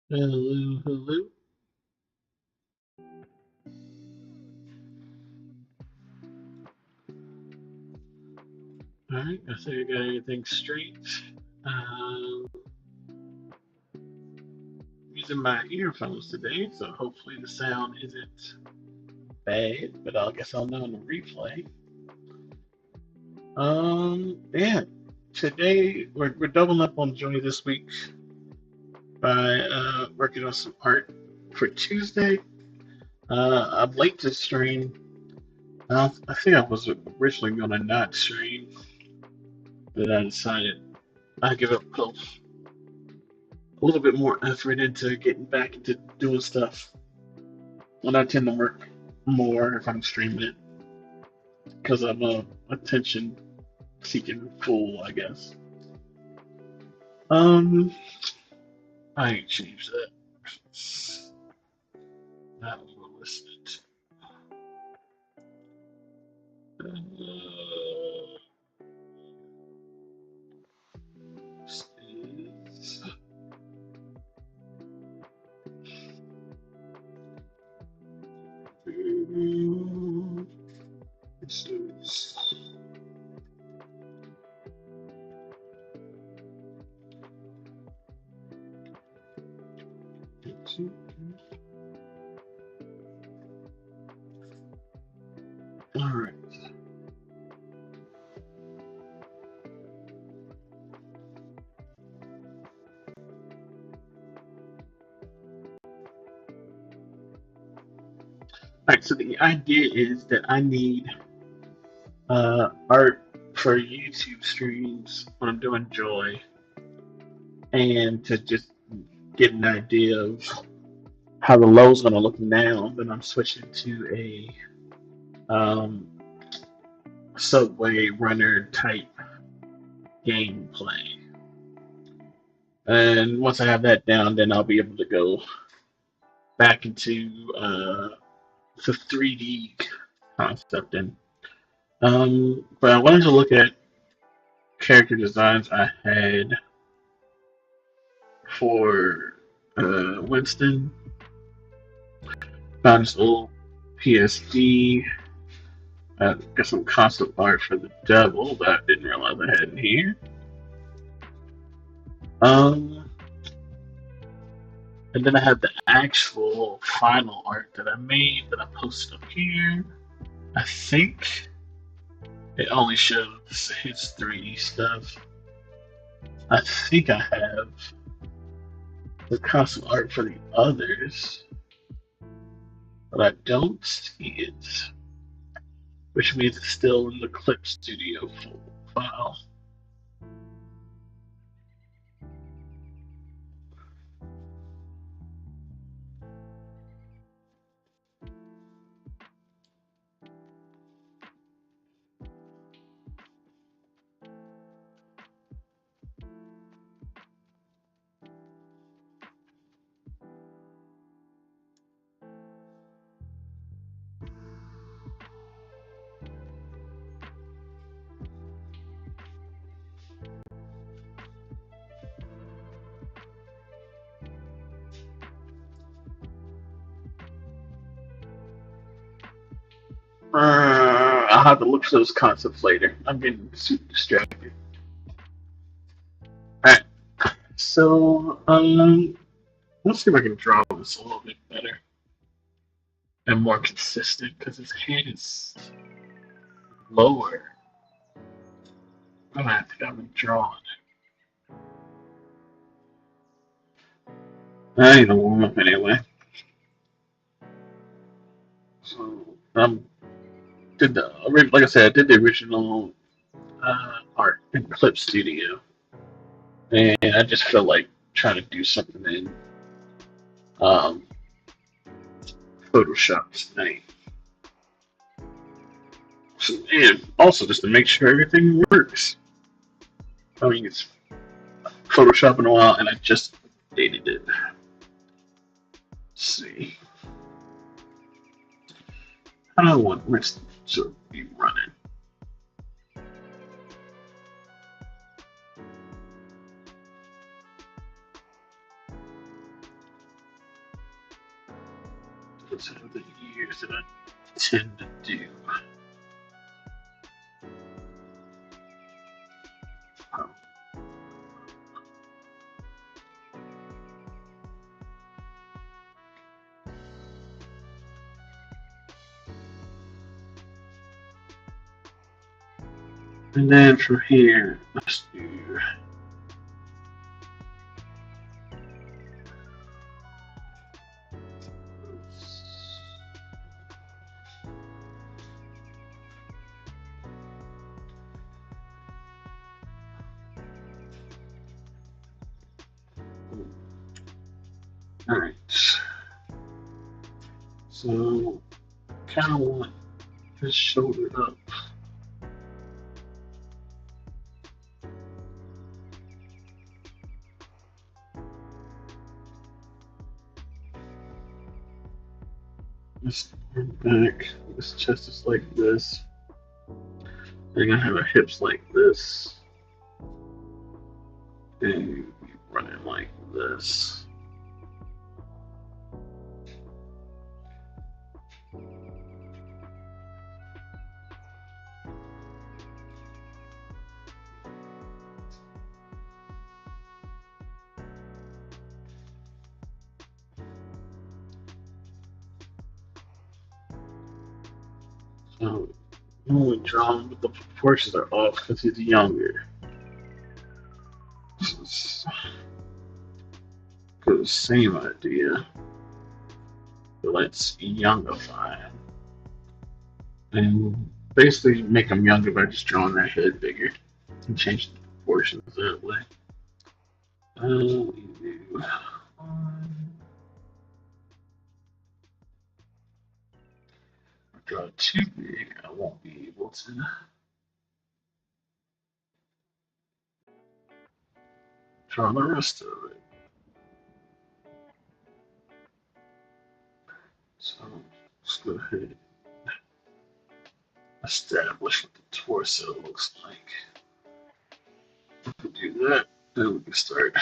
Hello, hello. All right, I think I got everything straight. Um, Using my earphones today, so hopefully the sound isn't bad, but I guess I'll know in the replay. Yeah, today we're doubling up on Joy this week by working on some art for Tuesday. I'm late to stream. I think I was originally gonna not stream, but I decided I'd give up a little bit more effort into getting back into doing stuff. And I tend to work more if I'm streaming it because I'm a attention seeking fool, I guess. Um, I ain't changed that. That was what listed. This is, this is all right. All right. So the idea is that I need art for YouTube streams when I'm doing Joy, and to just get an idea of how the low's going to look now. Then I'm switching to a um, Subway Runner type gameplay. And once I have that down, then I'll be able to go back into the 3D concept. And but I wanted to look at character designs I had for Winston. Found this old PSD. Got some concept art for the devil that I didn't realize I had in here. Um, and then I have the actual final art that I made that I posted up here. I think it only shows his 3D stuff. I think I have the concept art for the others, but I don't see it, which means it's still in the Clip Studio file. I'll have to look for those concepts later. I'm getting super distracted. Alright, so let's see if I can draw this a little bit better and more consistent because his head is lower than I think I've been drawing. I ain't gonna warm up anyway. So did the like I said, I did the original art in Clip Studio, and I just felt like trying to do something in um, Photoshop tonight. So, and also just to make sure everything works. I mean, it's Photoshop in a while, and I just updated it. Let's see. I don't want Winston to be running. always have the ears that I tend to do. Um, and then from here, let's do. Alright. So, kind of want his shoulder up. This arm back. His chest is like this. They're gonna have our hips like this. And run it like this. So, when we draw him, but the proportions are off because he's younger. Good, same idea. But let's youngify him. And basically make him younger by just drawing that head bigger and change the proportions that way. Draw too big, I won't be able to. Draw the rest of it. So let's go ahead and establish what the torso looks like. If we do that, then we can start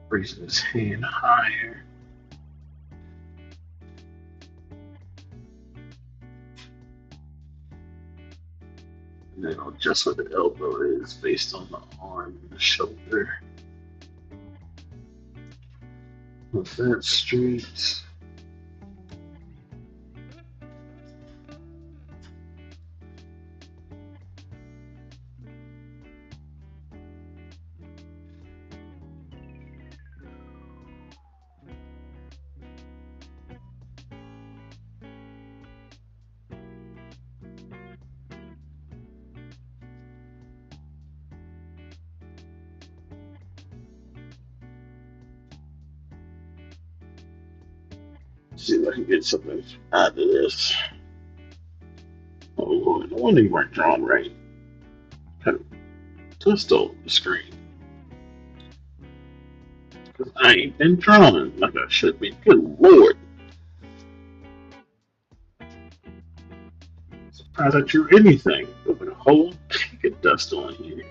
raising his hand higher. And then I'll adjust what the elbow is based on the arm and the shoulder. With that straight. See if I can get something out of this. Oh Lord, no wonder you weren't drawn right. Kind of twist over the screen. Because I ain't been drawing like I should be. Good Lord. Surprised I drew anything with a whole cake of dust on here.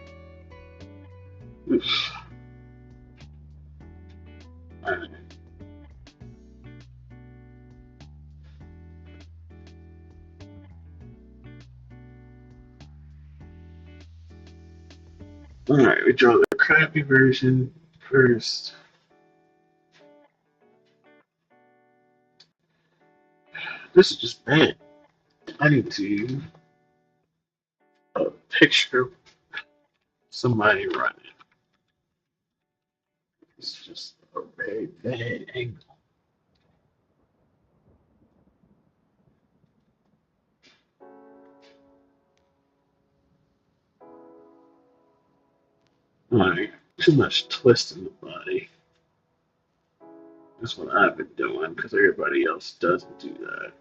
Oof. Alright. Alright, we draw the crappy version first. This is just bad. I need to picture somebody running. It's just a very bad angle. Alright, too much twist in the body. That's what I've been doing because everybody else doesn't do that.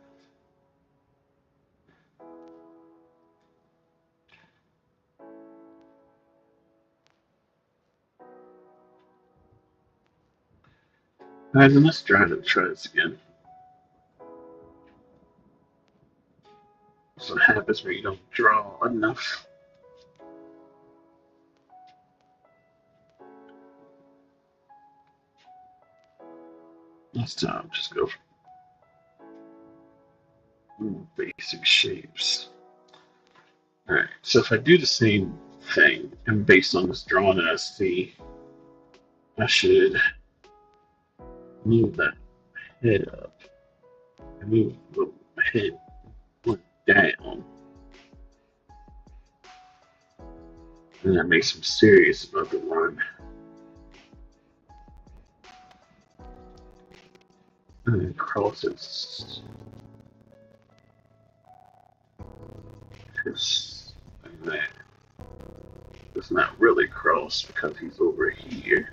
Alright, then let's try this again. That's what happens when you don't draw enough. This time, just go basic shapes. Alright, so if I do the same thing, and based on this drawing that I see, I should move that head up and move the head down. And that makes him serious about the run. And then crosses his neck. It's not really cross because he's over here.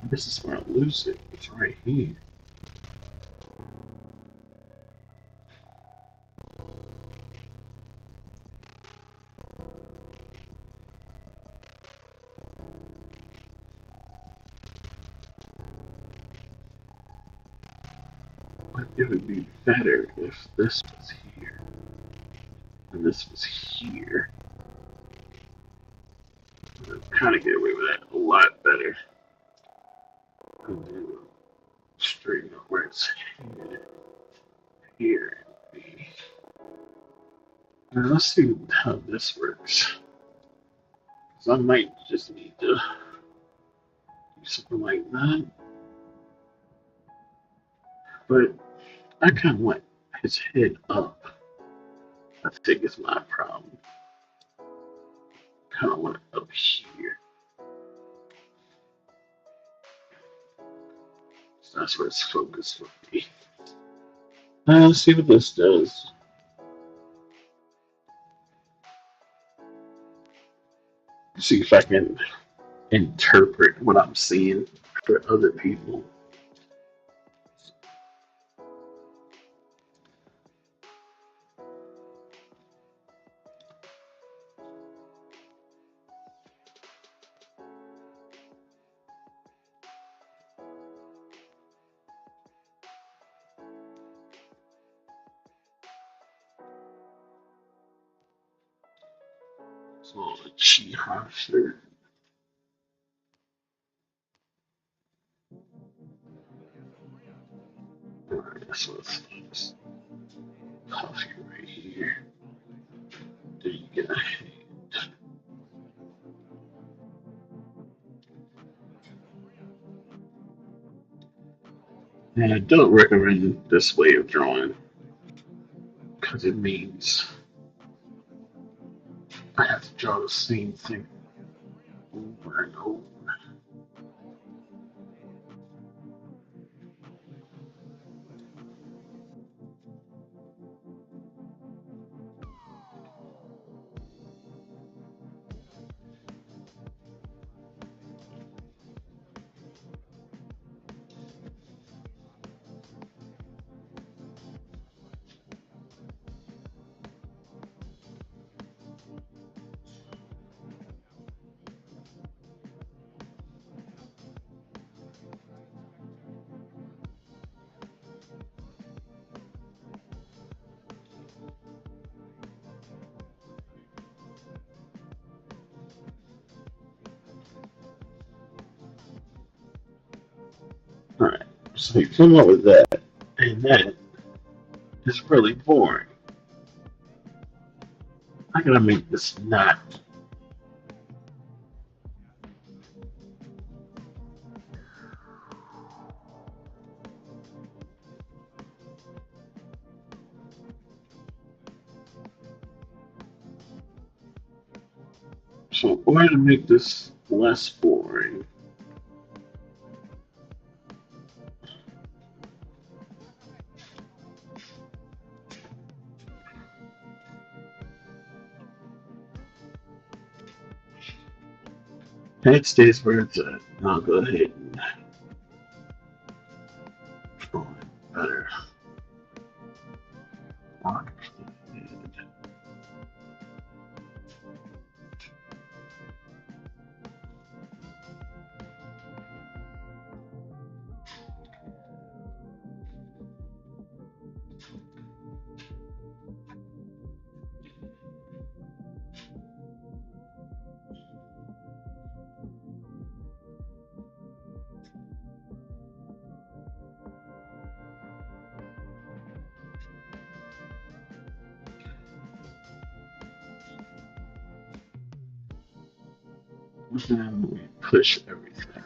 This is where I lose it. It's right here. But it would be better if this was here and this was here. I'd kind of get away with that a lot better. And then straighten up where it's here. Now let's see how this works. Because I might just need to do something like that. But I kind of want his head up. I think it's my problem. Kind of want it up here. So that's where it's focused for me. Let's see what this does. See if I can interpret what I'm seeing for other people. So a Chiha shirt. Alright, so it's coffee right here. Then you get a hand. And I don't recommend this way of drawing because it means I have to draw the same thing over and over. Alright, so you come up with that, and that is really boring. I gotta make this not. So, in order to make this less boring, head stays where it's at. I'll go ahead and draw it better. Mark the head. Then we push everything.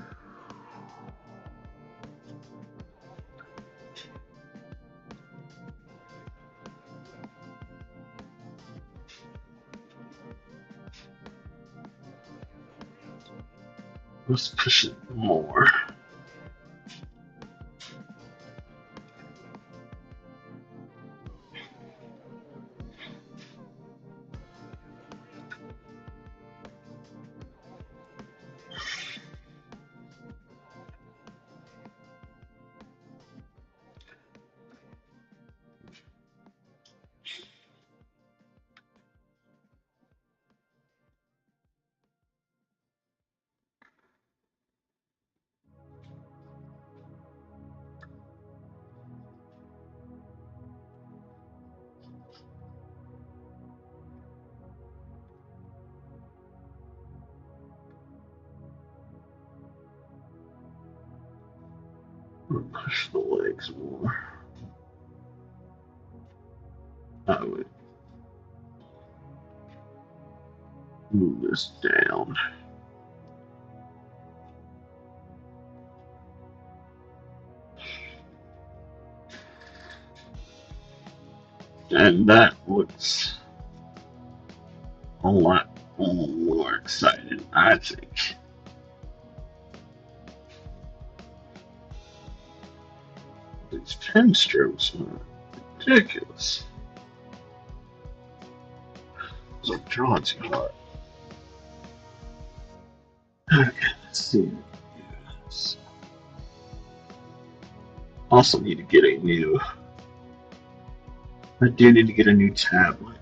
Let's push it more. We'll push the legs more. I would move this down. And that looks a lot more exciting, I think. These pen strokes are ridiculous. It's like drawing too hard. Okay, let's see. Yes. Also need to get a new. I do need to get a new tablet.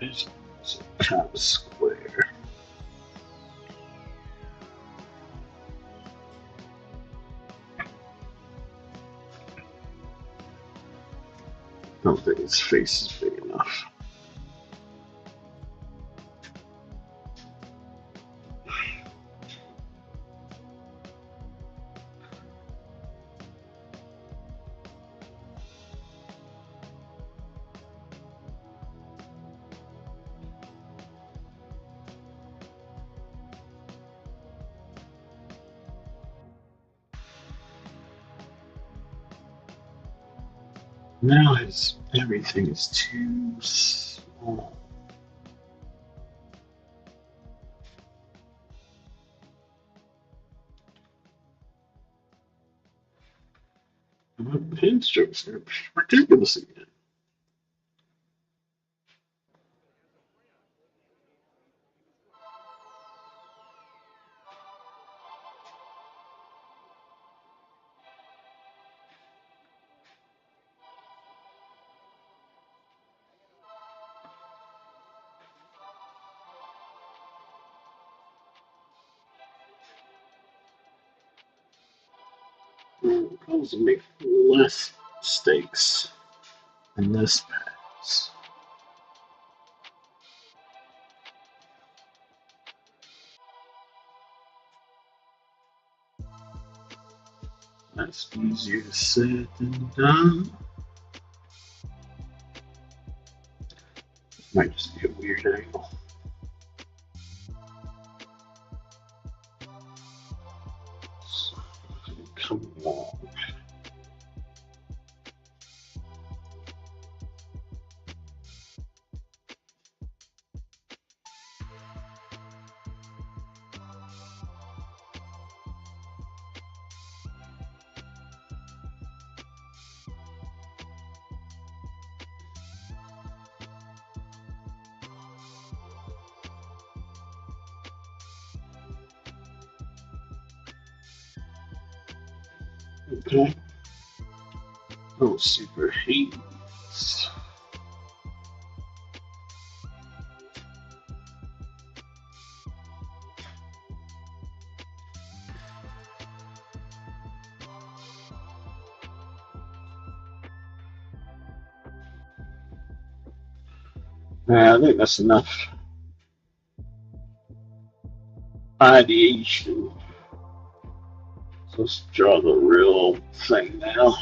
It's kind of square. I don't think his face is big enough. Now his everything is too small. My pen strokes are ridiculous again. Probably make less mistakes in this pass. That's easier said than done. Might just be a weird angle. So, come along. Okay. Oh, superheat. I think that's enough ideation. So let's draw the real thing now.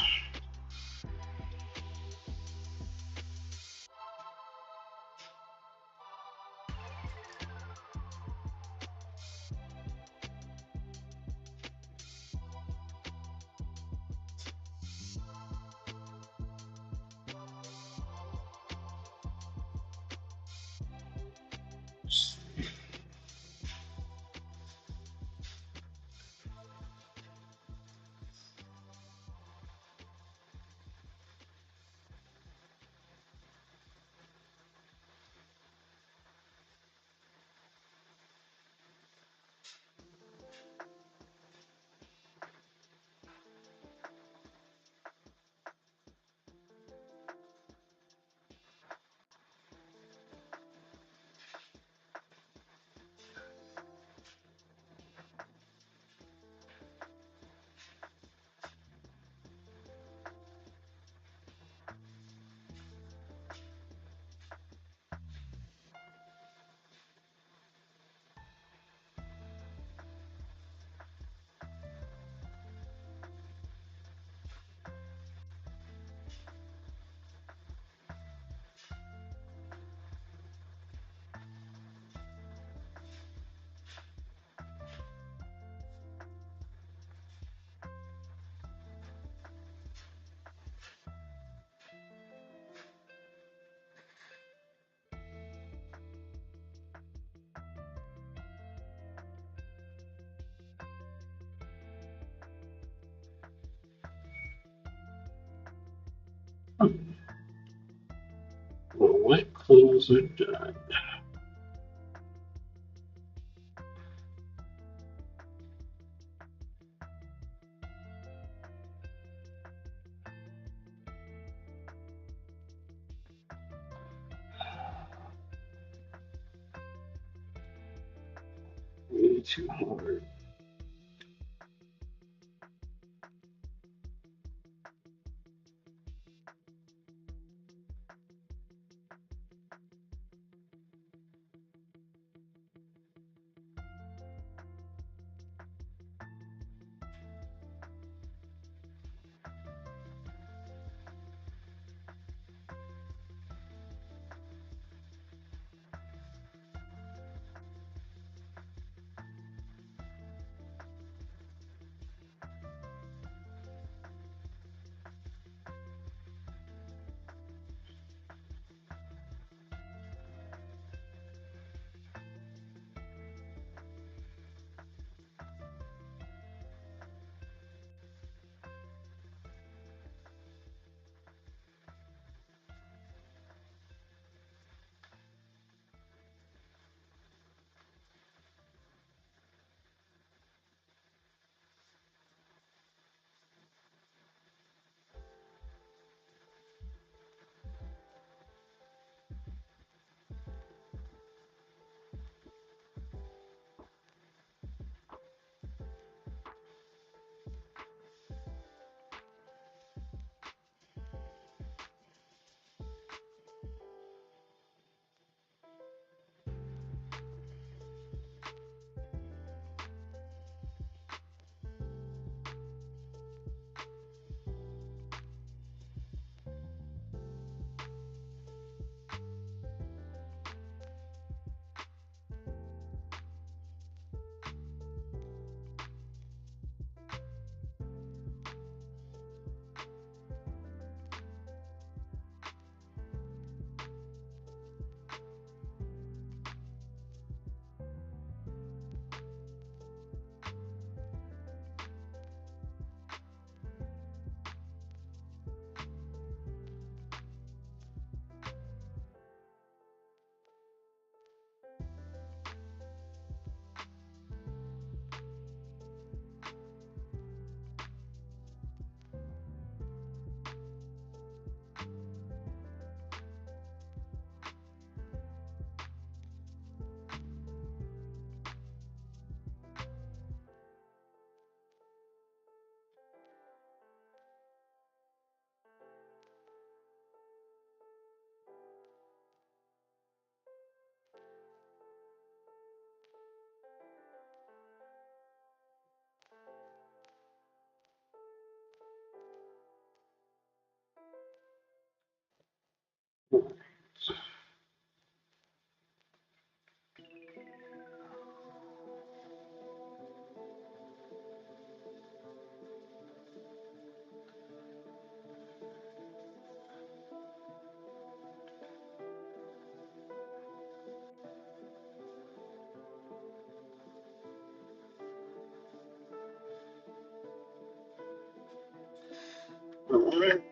Well, wet clothes are done. 8200. Alright.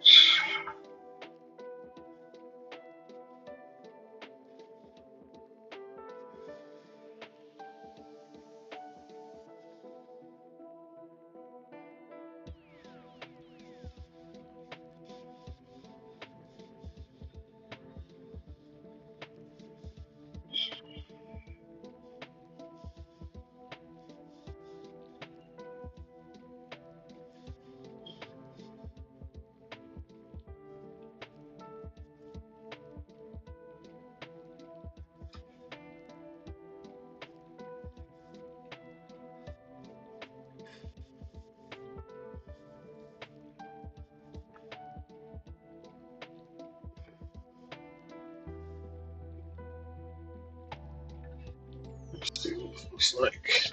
Let's see what it looks like.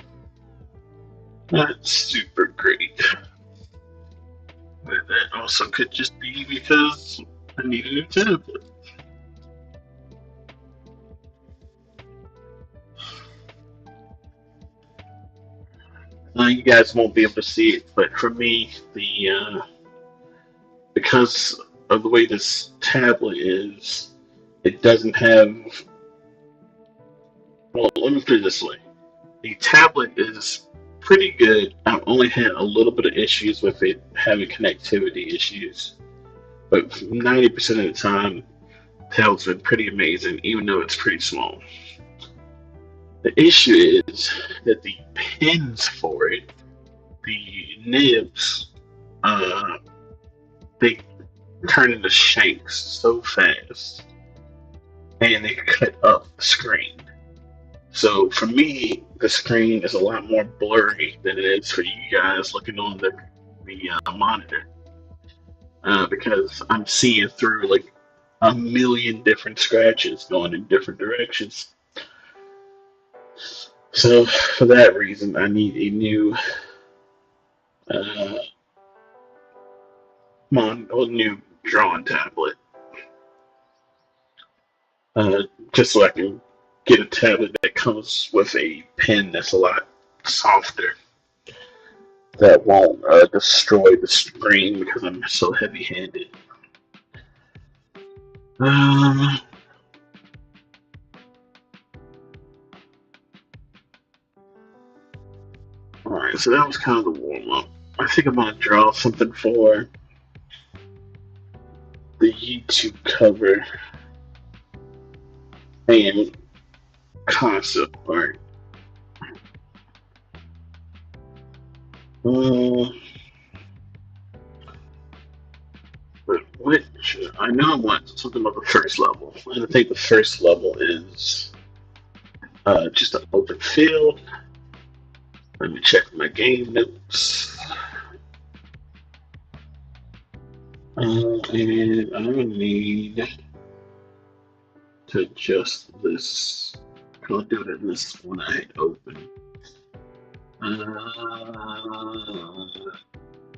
Not super great. But that also could just be because I need a new tablet. You guys won't be able to see it, but for me, the because of the way this tablet is, it doesn't have. Well, let me put it this way: the tablet is pretty good. I've only had a little bit of issues with it having connectivity issues, but 90% of the time, the tablet's been pretty amazing, even though it's pretty small. The issue is that the pins for it, the nibs, uh, they turn into shanks so fast, and they cut up the screen. So for me, the screen is a lot more blurry than it is for you guys looking on the monitor, because I'm seeing through like a million different scratches going in different directions. So for that reason, I need a new uh, new drawing tablet, uh, just so I can get a tablet that comes with a pen that's a lot softer, that won't destroy the screen because I'm so heavy-handed. Um, Alright, so that was kind of the warm-up. I think I'm gonna draw something for the YouTube cover and concept art. Um, but which I know I want something about the first level, and I think the first level is just an open field. Let me check my game notes. And I'm gonna need to adjust this. I'll do it in this one I had open.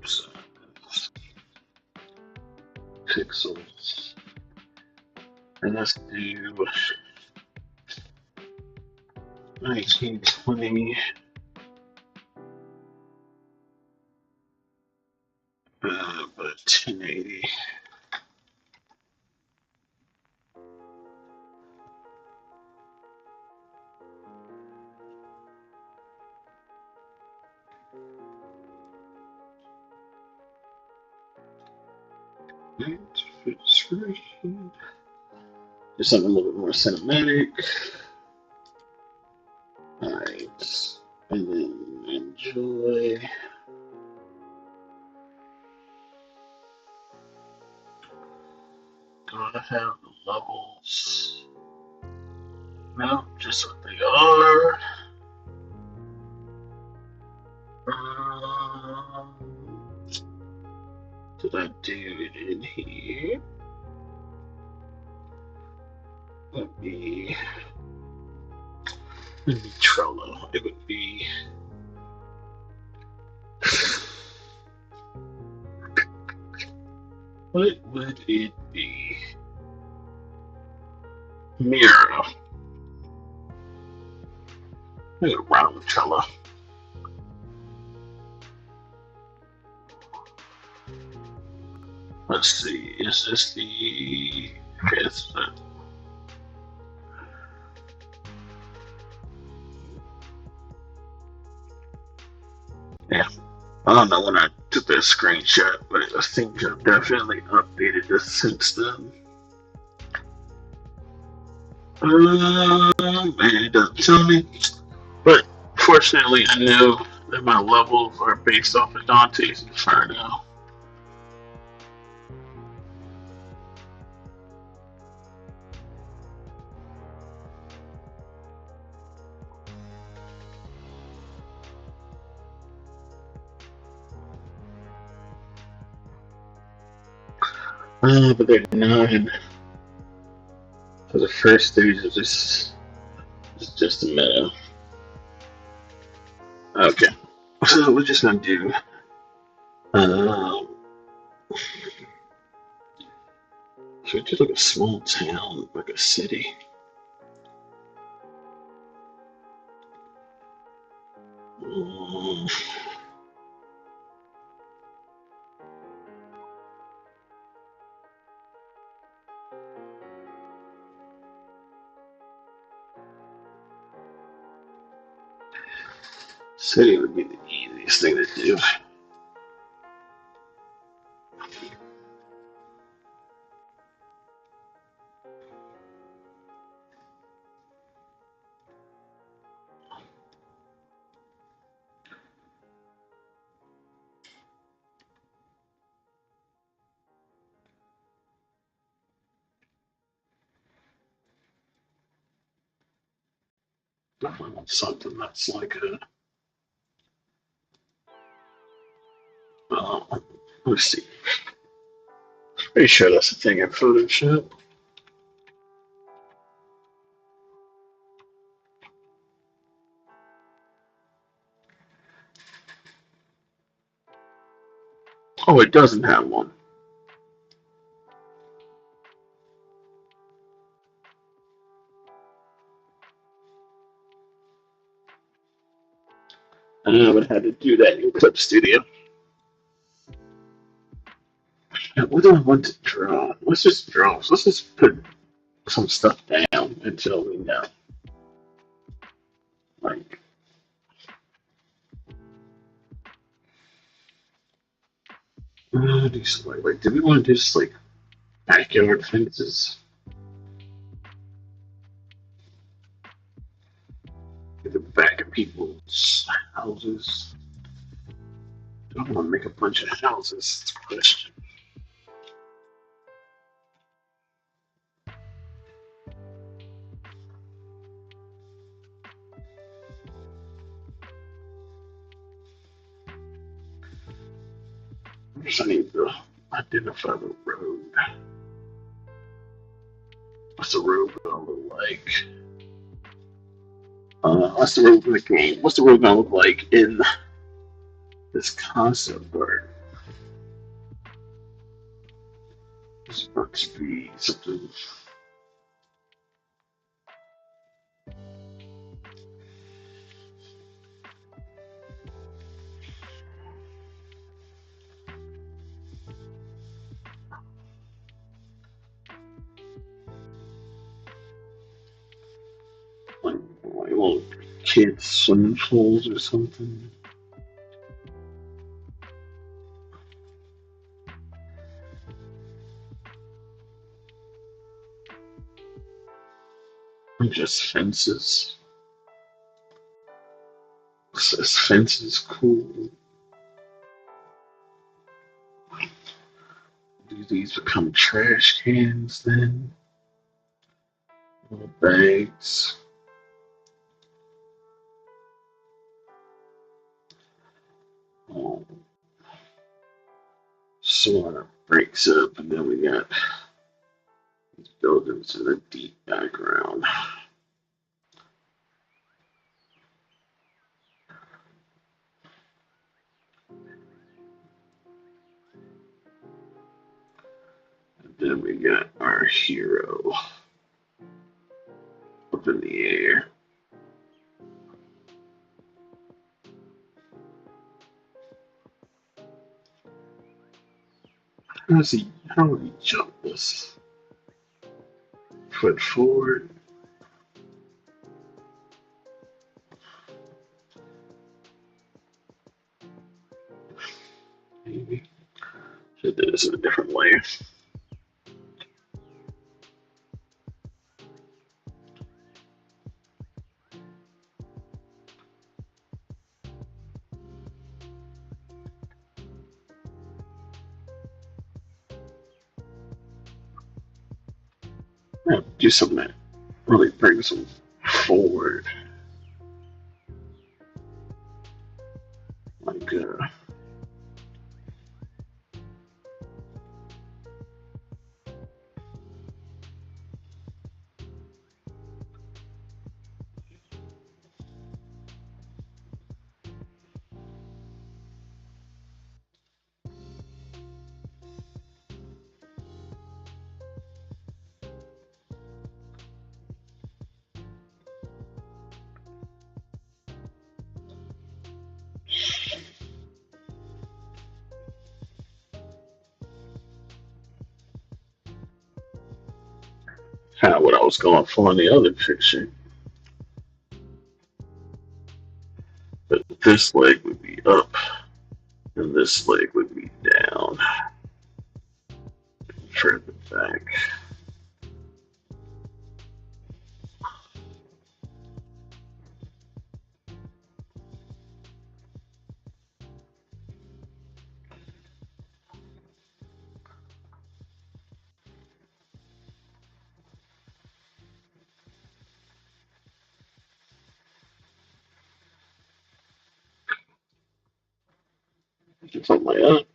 So, pixels. And let's do 1920 but 1080. Just something a little bit more cinematic. Alright. And then enjoy. Do I have the levels? No, just what they are. Did I do it in here? Would be Trello. It would be what would it be? Miro. Maybe around with Trello. Let's see, is this the fifth? Yeah, I don't know when I took that screenshot, but I think I've definitely updated this since then. Man, it doesn't tell me. But fortunately, I know that my levels are based off of Dante's Inferno. But they're 9. So the first stage is just a minute. Okay. So we're just gonna do should we do like a small town, like a city? Um, City would be the easiest thing to do. I want something that's like a let's see. Pretty sure that's the thing in Photoshop. Oh, it doesn't have one. I would have to do that in Clip Studio. Now, what do I want to draw? Let's just draw. So let's just put some stuff down until we know. Like, like, do we want to do just like backyard fences? At the back of people's houses? I don't want to make a bunch of houses. That's a question. I need to identify the road. What's the road gonna look like? What's the road in the game? What's the road gonna look like in this concept art? It's about to be something. Like little kids swimming pools or something. Or just fences. This fence is cool. Do these become trash cans then? Little bags. Um, sort of breaks up, and then we got these buildings in the deep background. And then we got our hero up in the air. How does he How do we jump this? Foot forward. Maybe. Should do this in a different way. Do something that really brings them forward. Like, kind of what I was going for in the other picture. But this leg would be up, and this leg would be down, further back. Something like that.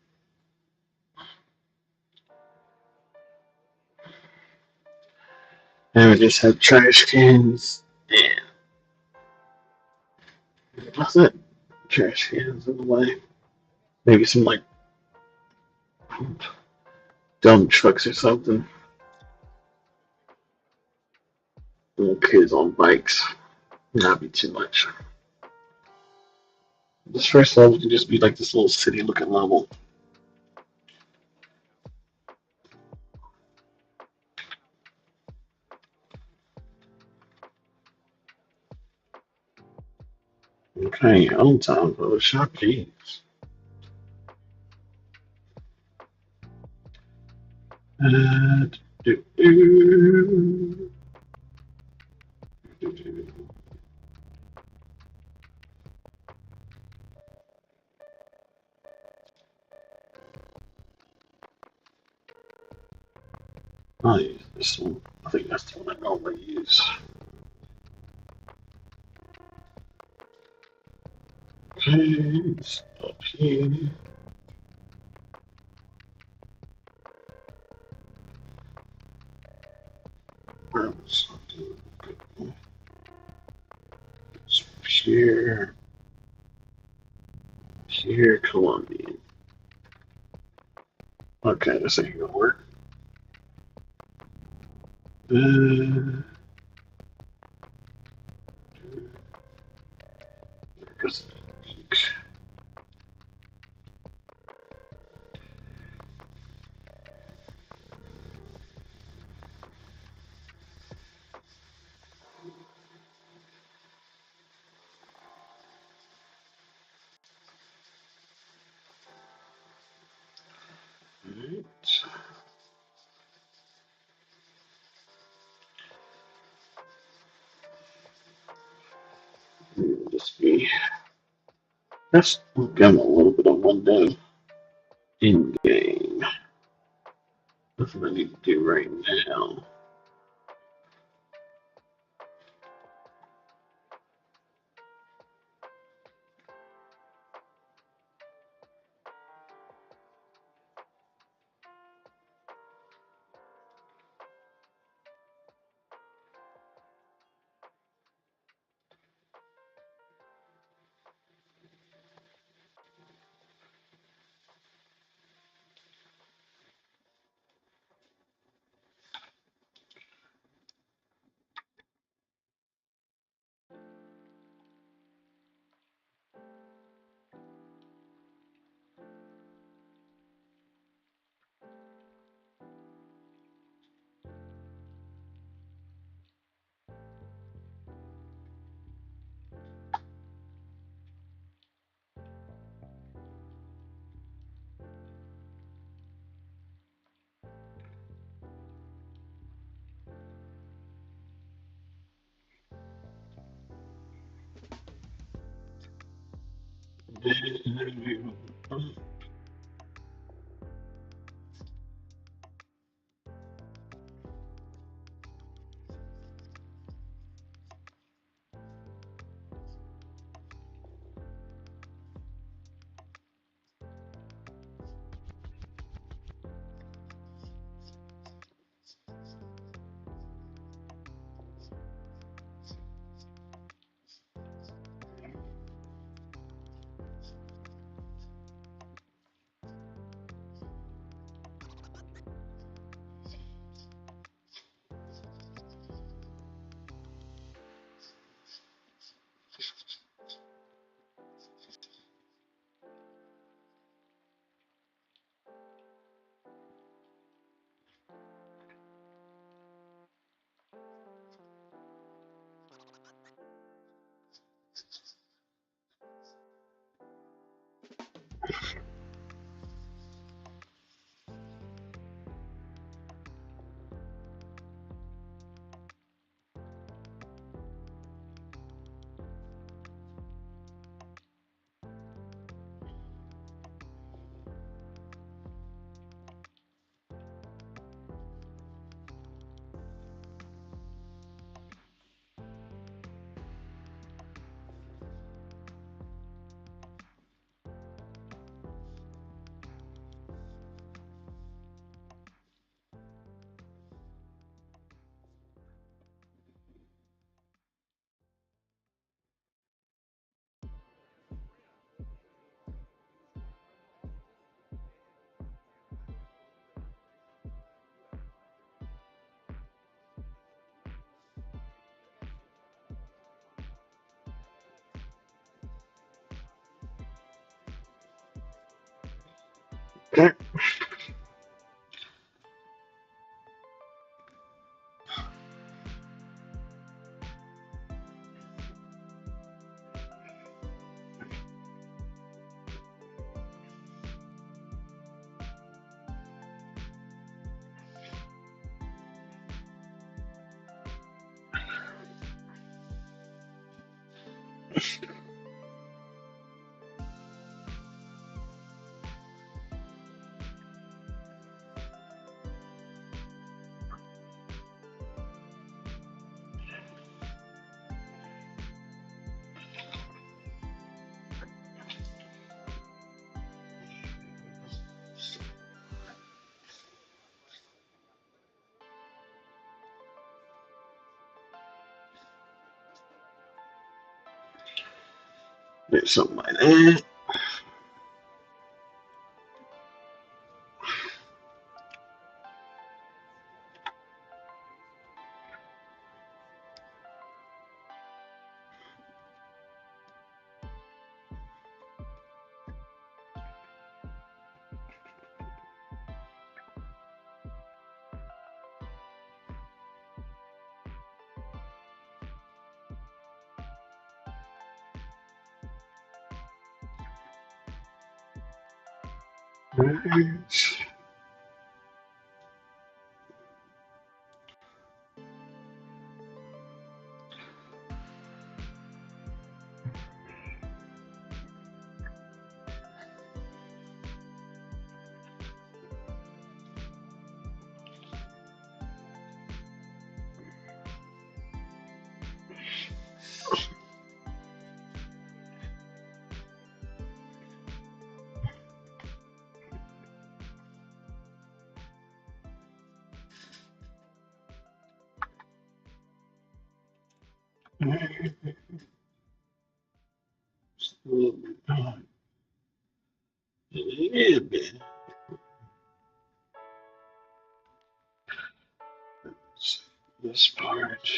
And we just have trash cans, and that's it. Trash cans in the way. Maybe some like dump trucks or something. Little kids on bikes. Not be too much. This first level can just be like this little city looking level. Okay, on time for the shopkeepers. And do, do, do, do. I'll use this one. I think that's the one I normally use. Okay, stop here. Here, here, Colombian. Okay, this ain't gonna work. Uh, Alright. Just be. Let's give them a little bit of one day in game. That's what I need to do right now. Something like that. Yeah, man. This part.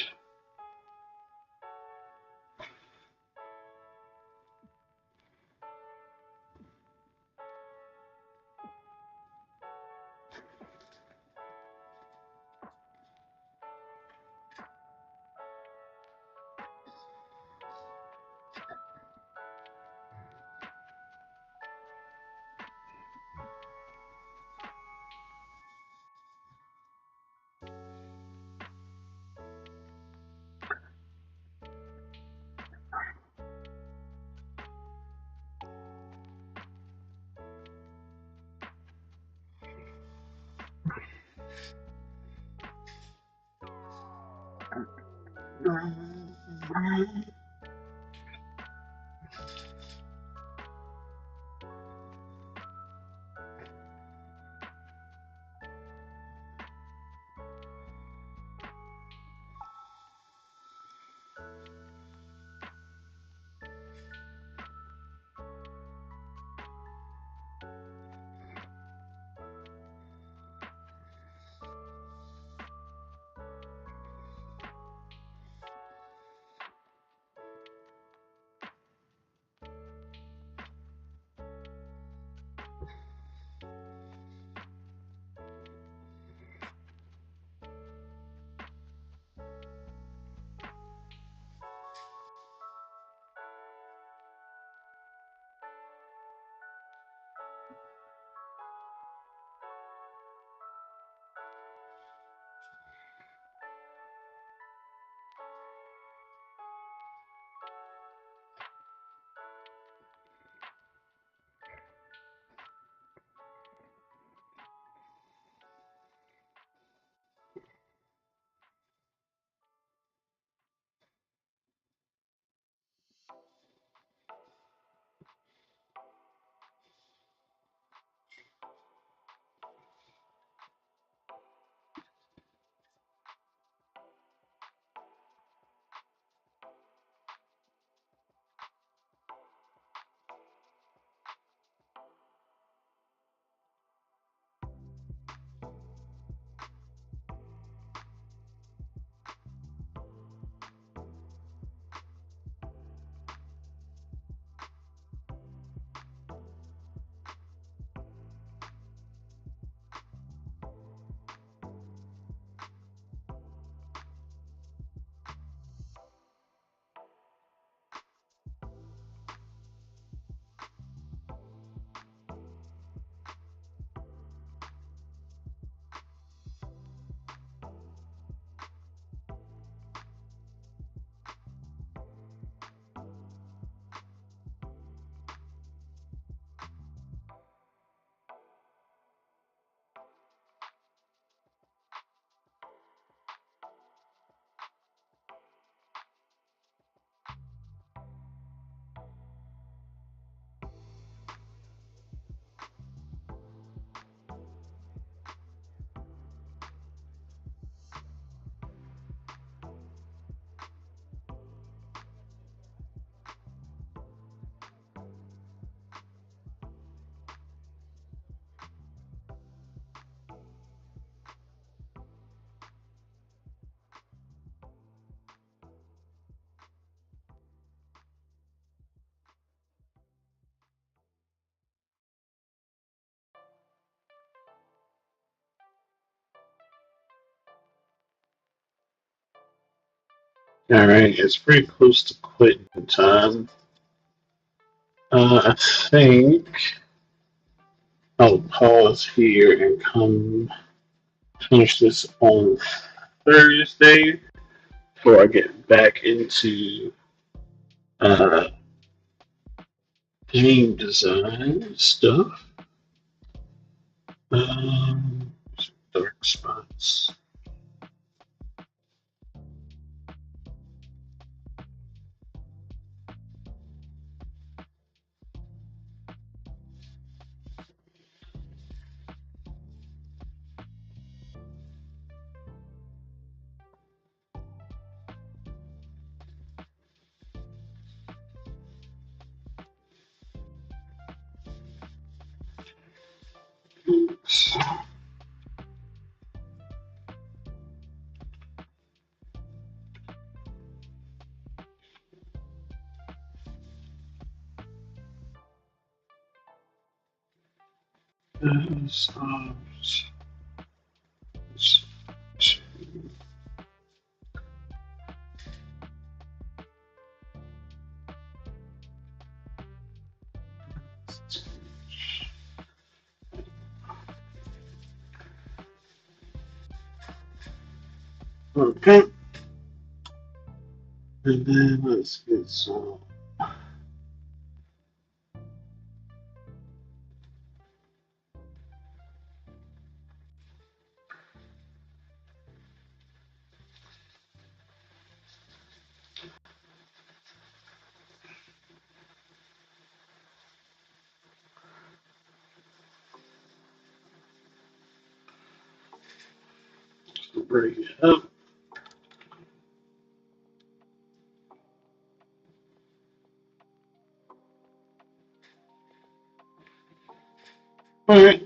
All right, it's pretty close to quitting time. I think I'll pause here and come finish this on Thursday before I get back into uh, game design stuff. Um, dark spots. Oops. Okay, and then let's get some. bring it up. All right.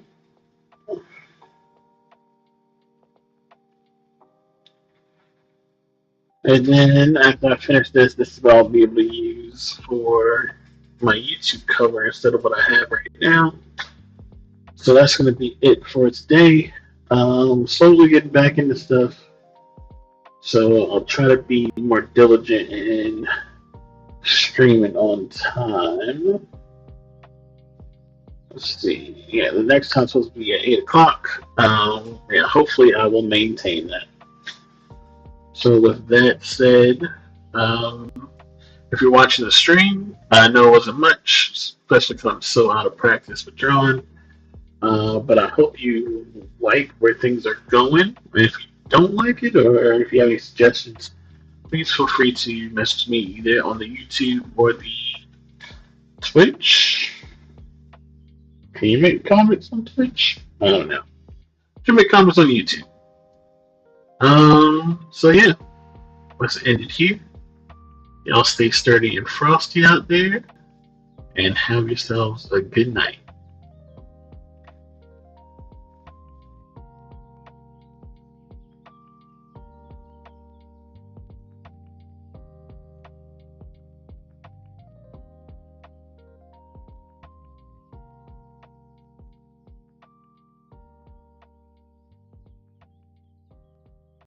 And then after I finish this, this is what I'll be able to use for my YouTube cover instead of what I have right now. So that's going to be it for today. Slowly getting back into stuff. So I'll try to be more diligent in streaming on time. Let's see. Yeah, the next time's supposed to be at 8 o'clock. Yeah, hopefully I will maintain that. So with that said, um, if you're watching the stream, I know it wasn't much, especially because I'm so out of practice with drawing. But I hope you like where things are going. If you don't like it, or if you have any suggestions, please feel free to message me either on the YouTube or the Twitch. Can you make comments on Twitch? I don't know. You can make comments on YouTube. So yeah, let's end it here. Y'all stay sturdy and frosty out there, and have yourselves a good night.